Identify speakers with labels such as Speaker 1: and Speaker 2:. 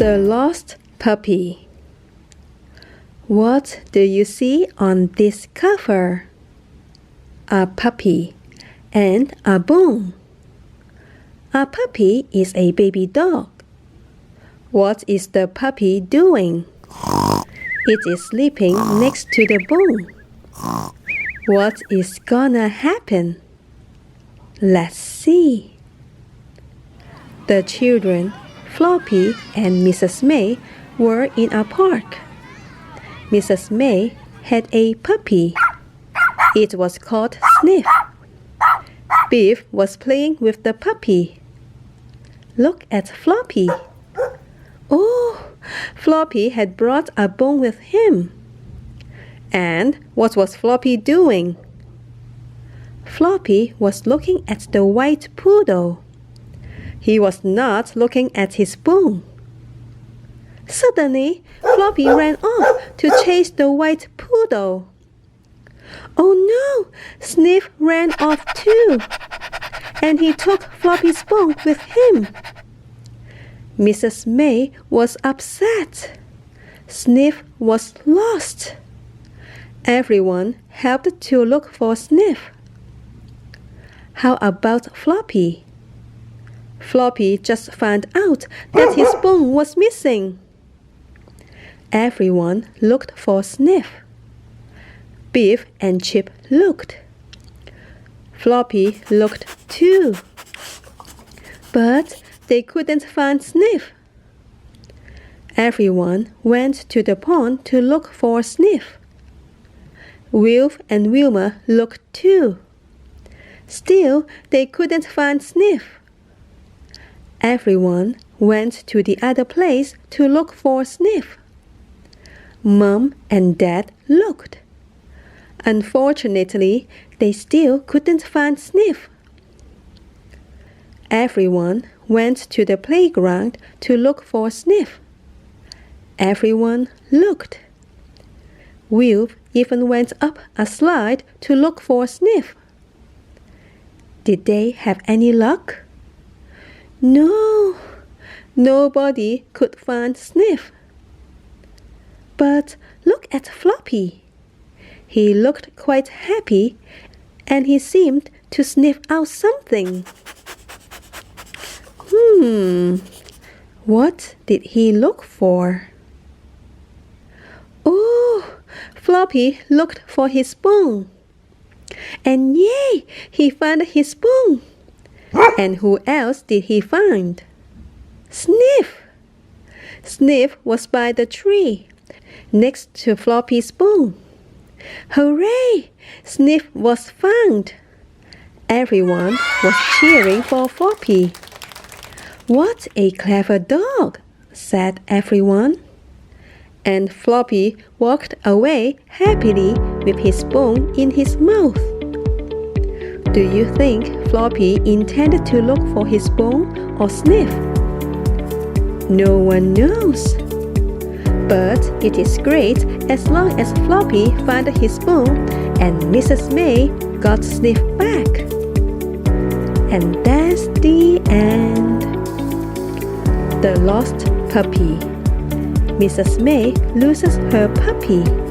Speaker 1: The Lost Puppy. What do you see on this cover? A puppy and a bone. A puppy is a baby dog. What is the puppy doing? It is sleeping next to the bone. What is gonna happen? Let's see. The children, Floppy and Mrs. May, were in a park. Mrs. May had a puppy. It was called Sniff. Biff was playing with the puppy. Look at Floppy. Oh, Floppy had brought a bone with him. And what was Floppy doing? Floppy was looking at the white poodle. He was not looking at his bone. Suddenly, Floppy ran off to chase the white poodle. Oh no! Sniff ran off too, and he took Floppy's bone with him. Mrs. May was upset. Sniff was lost. Everyone helped to look for Sniff. How about Floppy? Floppy just found out that his bone was missing. Everyone looked for Sniff. Biff and Chip looked. Floppy looked too. But they couldn't find Sniff. Everyone went to the pond to look for Sniff. Wilf and Wilma looked too. Still, they couldn't find Sniff. Everyone went to the other place to look for Sniff. Mom and Dad looked. Unfortunately, they still couldn't find Sniff. Everyone went to the playground to look for Sniff. Everyone looked. Wilf even went up a slide to look for Sniff. Did they have any luck? No, nobody could find Sniff. But look at Floppy. He looked quite happy, and he seemed to sniff out something. What did he look for? Oh, Floppy looked for his bone. And yay, he found his bone. And who else did he find? Sniff. Sniff was by the tree, next to Floppy's bone. Hooray! Sniff was found. Everyone was cheering for Floppy. What a clever dog, said everyone. And Floppy walked away happily with his bone in his mouth. Do you think Floppy intended to look for his bone or Sniff? No one knows. But it is great as long as Floppy found his bone and Mrs. May got Sniff back. And that's the end. The Lost Puppy. Mrs. May loses her puppy.